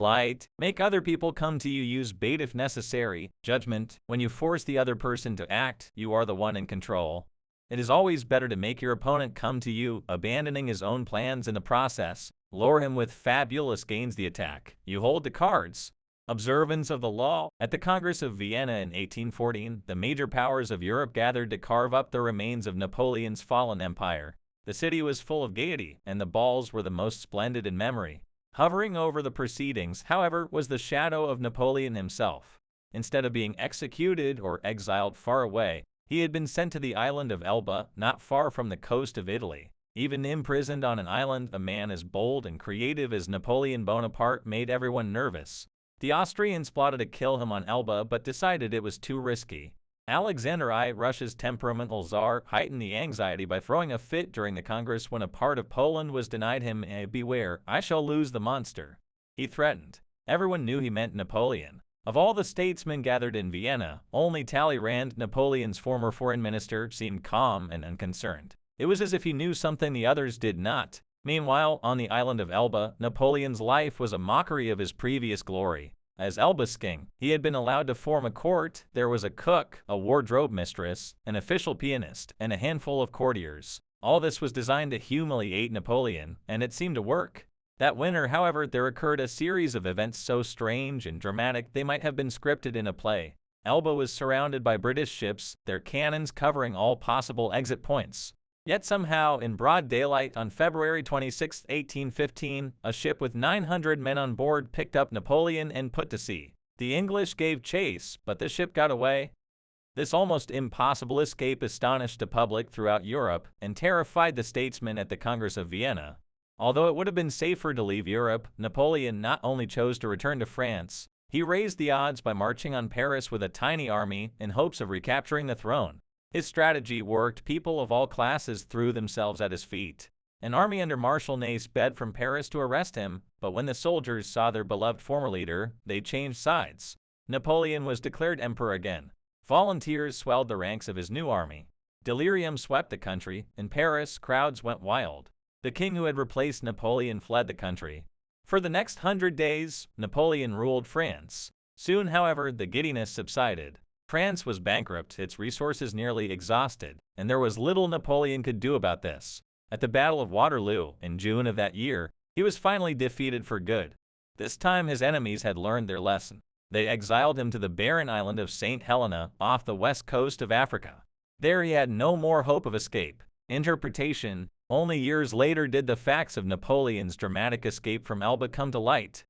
Light. Make other people come to you. Use bait if necessary. Judgment. When you force the other person to act, you are the one in control. It is always better to make your opponent come to you, abandoning his own plans in the process. Lure him with fabulous gains. The attack. You hold the cards. Observance of the law. At the Congress of Vienna in 1814, the major powers of Europe gathered to carve up the remains of Napoleon's fallen empire. The city was full of gaiety, and the balls were the most splendid in memory. Hovering over the proceedings, however, was the shadow of Napoleon himself. Instead of being executed or exiled far away, he had been sent to the island of Elba, not far from the coast of Italy. Even imprisoned on an island, a man as bold and creative as Napoleon Bonaparte made everyone nervous. The Austrians plotted to kill him on Elba, but decided it was too risky. Alexander I, Russia's temperamental czar, heightened the anxiety by throwing a fit during the Congress when a part of Poland was denied him. Beware, I shall lose the monster, he threatened. Everyone knew he meant Napoleon. Of all the statesmen gathered in Vienna, only Talleyrand, Napoleon's former foreign minister, seemed calm and unconcerned. It was as if he knew something the others did not. Meanwhile, on the island of Elba, Napoleon's life was a mockery of his previous glory. As Elba's king, he had been allowed to form a court. There was a cook, a wardrobe mistress, an official pianist, and a handful of courtiers. All this was designed to humiliate Napoleon, and it seemed to work. That winter, however, there occurred a series of events so strange and dramatic they might have been scripted in a play. Elba was surrounded by British ships, their cannons covering all possible exit points. Yet somehow, in broad daylight on February 26, 1815, a ship with 900 men on board picked up Napoleon and put to sea. The English gave chase, but the ship got away. This almost impossible escape astonished the public throughout Europe and terrified the statesmen at the Congress of Vienna. Although it would have been safer to leave Europe, Napoleon not only chose to return to France, he raised the odds by marching on Paris with a tiny army in hopes of recapturing the throne. His strategy worked. People of all classes threw themselves at his feet. An army under Marshal Ney sped from Paris to arrest him, but when the soldiers saw their beloved former leader, they changed sides. Napoleon was declared emperor again. Volunteers swelled the ranks of his new army. Delirium swept the country. In Paris, crowds went wild. The king who had replaced Napoleon fled the country. For the next 100 days, Napoleon ruled France. Soon, however, the giddiness subsided. France was bankrupt, its resources nearly exhausted, and there was little Napoleon could do about this. At the Battle of Waterloo, in June of that year, he was finally defeated for good. This time his enemies had learned their lesson. They exiled him to the barren island of St. Helena off the west coast of Africa. There he had no more hope of escape. Interpretation: only years later did the facts of Napoleon's dramatic escape from Elba come to light.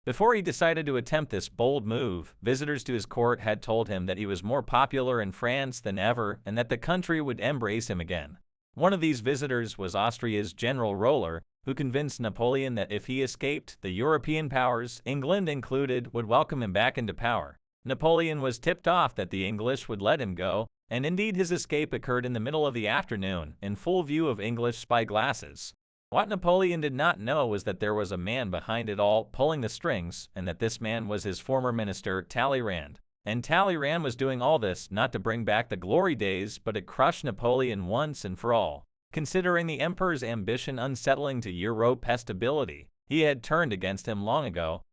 Before he decided to attempt this bold move, visitors to his court had told him that he was more popular in France than ever and that the country would embrace him again. One of these visitors was Austria's General Roller, who convinced Napoleon that if he escaped, the European powers, England included, would welcome him back into power. Napoleon was tipped off that the English would let him go, and indeed his escape occurred in the middle of the afternoon, in full view of English spyglasses. What Napoleon did not know was that there was a man behind it all, pulling the strings, and that this man was his former minister, Talleyrand. And Talleyrand was doing all this not to bring back the glory days, but to crush Napoleon once and for all. Considering the emperor's ambition unsettling to Europe's stability, he had turned against him long ago.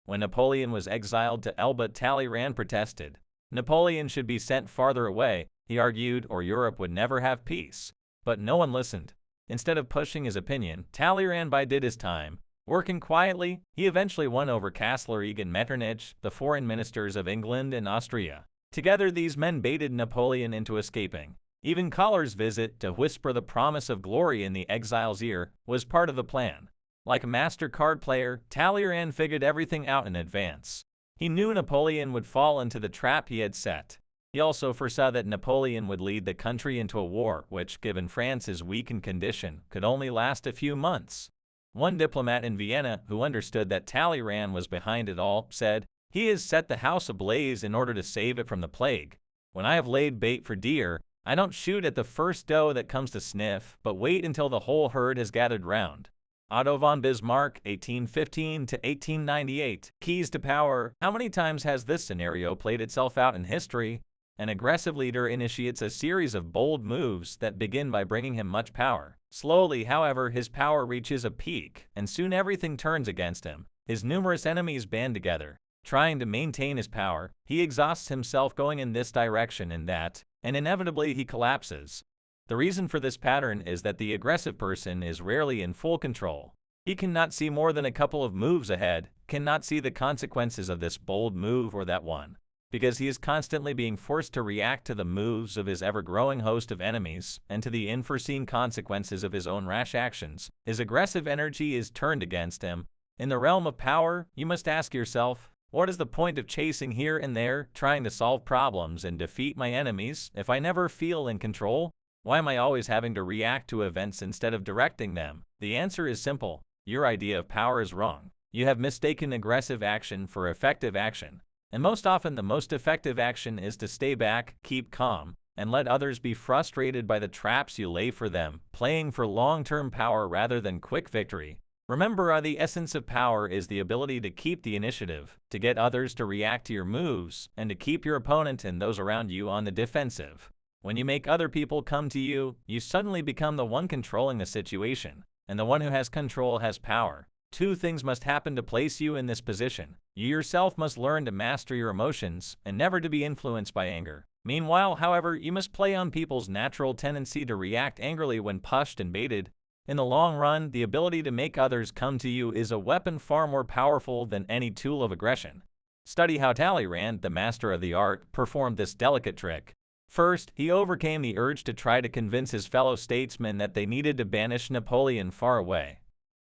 When Napoleon was exiled to Elba, Talleyrand protested. Napoleon should be sent farther away, he argued, or Europe would never have peace. But no one listened. Instead of pushing his opinion, Talleyrand bided his time. Working quietly, he eventually won over Castlereagh and Metternich, the foreign ministers of England and Austria. Together these men baited Napoleon into escaping. Even Collar's visit to whisper the promise of glory in the exile's ear was part of the plan. Like a master card player, Talleyrand figured everything out in advance. He knew Napoleon would fall into the trap he had set. He also foresaw that Napoleon would lead the country into a war which, given France's weakened condition, could only last a few months. One diplomat in Vienna, who understood that Talleyrand was behind it all, said, "He has set the house ablaze in order to save it from the plague. When I have laid bait for deer, I don't shoot at the first doe that comes to sniff, but wait until the whole herd has gathered round." Otto von Bismarck, 1815 to 1898. Keys to power. How many times has this scenario played itself out in history? An aggressive leader initiates a series of bold moves that begin by bringing him much power. Slowly, however, his power reaches a peak, and soon everything turns against him. His numerous enemies band together, trying to maintain his power. He exhausts himself going in this direction and that, and inevitably he collapses. The reason for this pattern is that the aggressive person is rarely in full control. He cannot see more than a couple of moves ahead, cannot see the consequences of this bold move or that one, because he is constantly being forced to react to the moves of his ever-growing host of enemies and to the unforeseen consequences of his own rash actions. His aggressive energy is turned against him. In the realm of power, you must ask yourself, what is the point of chasing here and there, trying to solve problems and defeat my enemies, if I never feel in control? Why am I always having to react to events instead of directing them? The answer is simple. Your idea of power is wrong. You have mistaken aggressive action for effective action. And most often the most effective action is to stay back, keep calm, and let others be frustrated by the traps you lay for them, playing for long-term power rather than quick victory. Remember, the essence of power is the ability to keep the initiative, to get others to react to your moves, and to keep your opponent and those around you on the defensive. When you make other people come to you, you suddenly become the one controlling the situation, and the one who has control has power. Two things must happen to place you in this position. You yourself must learn to master your emotions and never to be influenced by anger. Meanwhile, however, you must play on people's natural tendency to react angrily when pushed and baited. In the long run, the ability to make others come to you is a weapon far more powerful than any tool of aggression. Study how Talleyrand, the master of the art, performed this delicate trick. First, he overcame the urge to try to convince his fellow statesmen that they needed to banish Napoleon far away.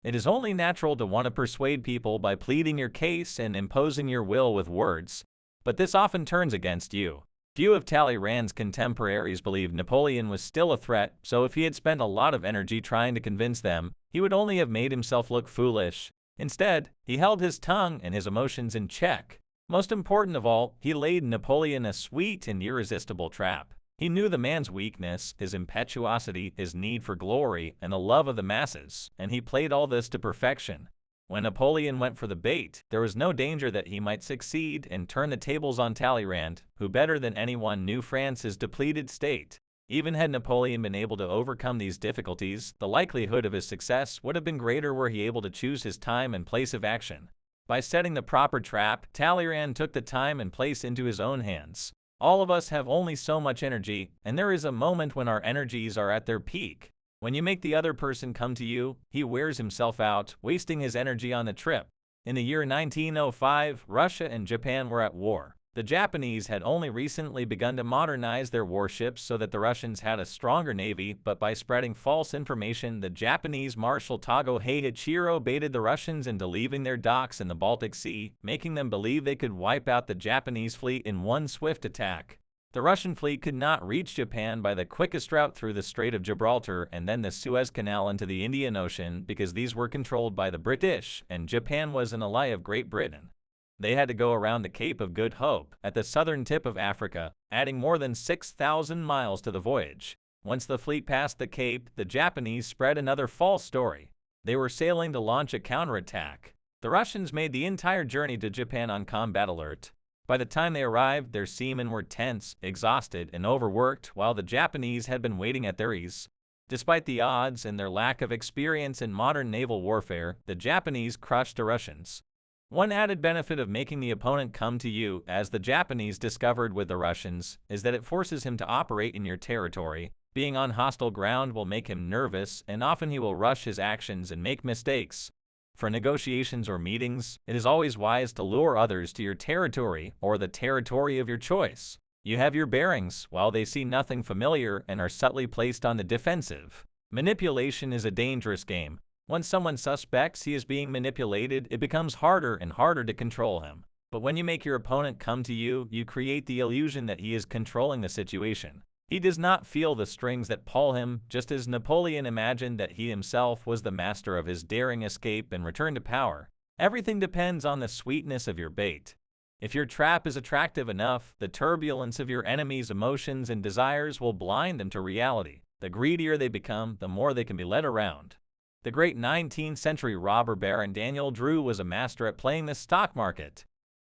It is only natural to want to persuade people by pleading your case and imposing your will with words, but this often turns against you. Few of Talleyrand's contemporaries believed Napoleon was still a threat, so if he had spent a lot of energy trying to convince them, he would only have made himself look foolish. Instead, he held his tongue and his emotions in check. Most important of all, he laid Napoleon a sweet and irresistible trap. He knew the man's weakness, his impetuosity, his need for glory, and the love of the masses, and he played all this to perfection. When Napoleon went for the bait, there was no danger that he might succeed and turn the tables on Talleyrand, who better than anyone knew France's depleted state. Even had Napoleon been able to overcome these difficulties, the likelihood of his success would have been greater were he able to choose his time and place of action. By setting the proper trap, Talleyrand took the time and place into his own hands. All of us have only so much energy, and there is a moment when our energies are at their peak. When you make the other person come to you, he wears himself out, wasting his energy on the trip. In the year 1905, Russia and Japan were at war. The Japanese had only recently begun to modernize their warships so that the Russians had a stronger navy, but by spreading false information, the Japanese Marshal Togo Heiichiro baited the Russians into leaving their docks in the Baltic Sea, making them believe they could wipe out the Japanese fleet in one swift attack. The Russian fleet could not reach Japan by the quickest route through the Strait of Gibraltar and then the Suez Canal into the Indian Ocean because these were controlled by the British, and Japan was an ally of Great Britain. They had to go around the Cape of Good Hope, at the southern tip of Africa, adding more than 6,000 miles to the voyage. Once the fleet passed the Cape, the Japanese spread another false story. They were sailing to launch a counterattack. The Russians made the entire journey to Japan on combat alert. By the time they arrived, their seamen were tense, exhausted, and overworked, while the Japanese had been waiting at their ease. Despite the odds and their lack of experience in modern naval warfare, the Japanese crushed the Russians. One added benefit of making the opponent come to you, as the Japanese discovered with the Russians, is that it forces him to operate in your territory. Being on hostile ground will make him nervous, and often he will rush his actions and make mistakes. For negotiations or meetings, it is always wise to lure others to your territory or the territory of your choice. You have your bearings, while they see nothing familiar and are subtly placed on the defensive. Manipulation is a dangerous game. Once someone suspects he is being manipulated, it becomes harder and harder to control him. But when you make your opponent come to you, you create the illusion that he is controlling the situation. He does not feel the strings that pull him, just as Napoleon imagined that he himself was the master of his daring escape and return to power. Everything depends on the sweetness of your bait. If your trap is attractive enough, the turbulence of your enemy's emotions and desires will blind them to reality. The greedier they become, the more they can be led around. The great 19th century robber baron Daniel Drew was a master at playing the stock market.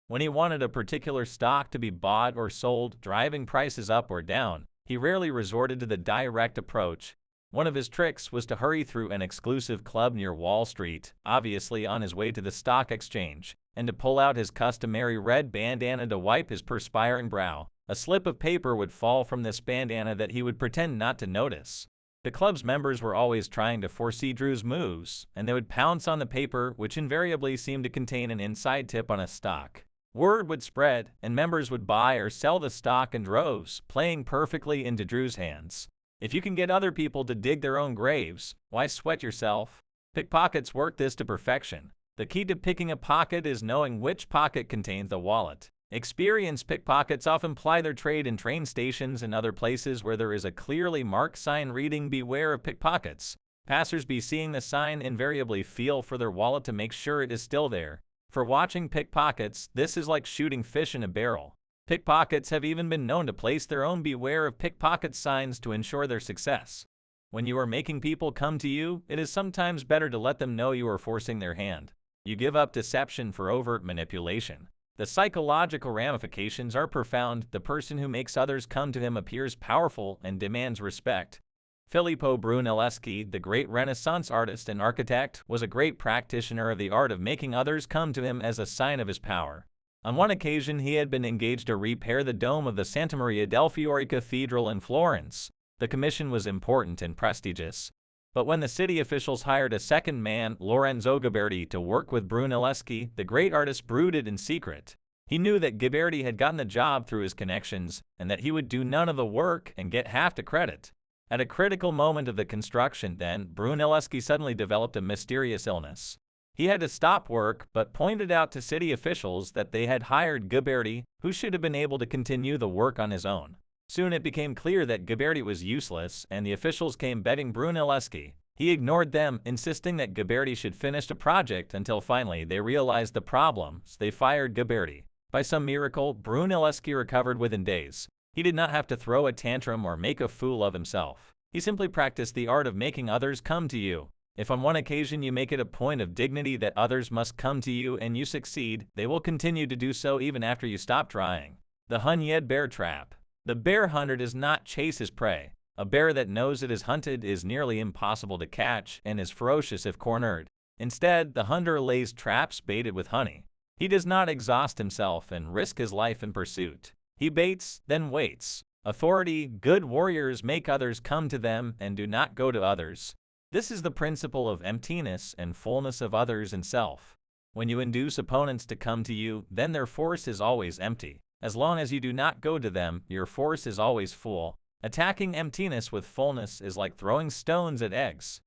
When he wanted a particular stock to be bought or sold, driving prices up or down, he rarely resorted to the direct approach. One of his tricks was to hurry through an exclusive club near Wall Street, obviously on his way to the stock exchange, and to pull out his customary red bandana to wipe his perspiring brow. A slip of paper would fall from this bandana that he would pretend not to notice. The club's members were always trying to foresee Drew's moves, and they would pounce on the paper, which invariably seemed to contain an inside tip on a stock. Word would spread, and members would buy or sell the stock in droves, playing perfectly into Drew's hands. If you can get other people to dig their own graves, why sweat yourself? Pickpockets work this to perfection. The key to picking a pocket is knowing which pocket contains the wallet. Experienced pickpockets often ply their trade in train stations and other places where there is a clearly marked sign reading "Beware of pickpockets." Passers-by seeing the sign invariably feel for their wallet to make sure it is still there. For watching pickpockets, this is like shooting fish in a barrel. Pickpockets have even been known to place their own "Beware of pickpockets" signs to ensure their success. When you are making people come to you, it is sometimes better to let them know you are forcing their hand. You give up deception for overt manipulation. The psychological ramifications are profound. The person who makes others come to him appears powerful and demands respect. Filippo Brunelleschi, the great Renaissance artist and architect, was a great practitioner of the art of making others come to him as a sign of his power. On one occasion, he had been engaged to repair the dome of the Santa Maria del Fiore Cathedral in Florence. The commission was important and prestigious. But when the city officials hired a second man, Lorenzo Ghiberti, to work with Brunelleschi, the great artist brooded in secret. He knew that Ghiberti had gotten the job through his connections, and that he would do none of the work and get half the credit. At a critical moment of the construction, then, Brunelleschi suddenly developed a mysterious illness. He had to stop work, but pointed out to city officials that they had hired Ghiberti, who should have been able to continue the work on his own. Soon it became clear that Ghiberti was useless, and the officials came begging Brunelleschi. He ignored them, insisting that Ghiberti should finish the project until finally they realized the problem, so they fired Ghiberti. By some miracle, Brunelleschi recovered within days. He did not have to throw a tantrum or make a fool of himself. He simply practiced the art of making others come to you. If on one occasion you make it a point of dignity that others must come to you and you succeed, they will continue to do so even after you stop trying. The Hunyad Bear Trap. The bear hunter does not chase his prey. A bear that knows it is hunted is nearly impossible to catch and is ferocious if cornered. Instead, the hunter lays traps baited with honey. He does not exhaust himself and risk his life in pursuit. He baits, then waits. Authority, good warriors make others come to them and do not go to others. This is the principle of emptiness and fullness of others and self. When you induce opponents to come to you, then their force is always empty. As long as you do not go to them, your force is always full. Attacking emptiness with fullness is like throwing stones at eggs.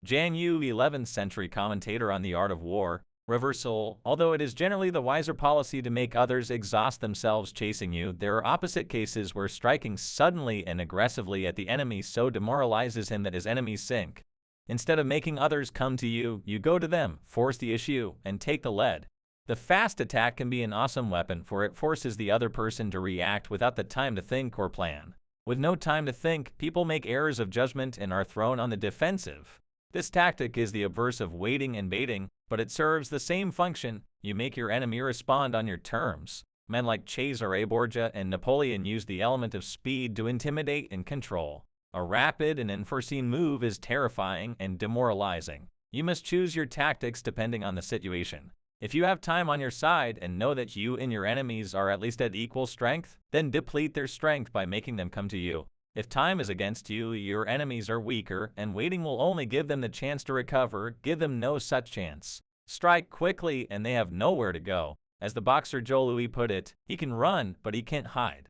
Jan Yu, 11th century commentator on the art of war. Reversal. Although it is generally the wiser policy to make others exhaust themselves chasing you, there are opposite cases where striking suddenly and aggressively at the enemy so demoralizes him that his enemies sink. Instead of making others come to you, you go to them, force the issue, and take the lead. The fast attack can be an awesome weapon, for it forces the other person to react without the time to think or plan. With no time to think, people make errors of judgment and are thrown on the defensive. This tactic is the obverse of waiting and baiting, but it serves the same function. You make your enemy respond on your terms. Men like Cesare Borgia and Napoleon used the element of speed to intimidate and control. A rapid and unforeseen move is terrifying and demoralizing. You must choose your tactics depending on the situation. If you have time on your side and know that you and your enemies are at least at equal strength, then deplete their strength by making them come to you. If time is against you, your enemies are weaker, and waiting will only give them the chance to recover. Give them no such chance. Strike quickly and they have nowhere to go. As the boxer Joe Louis put it, he can run, but he can't hide.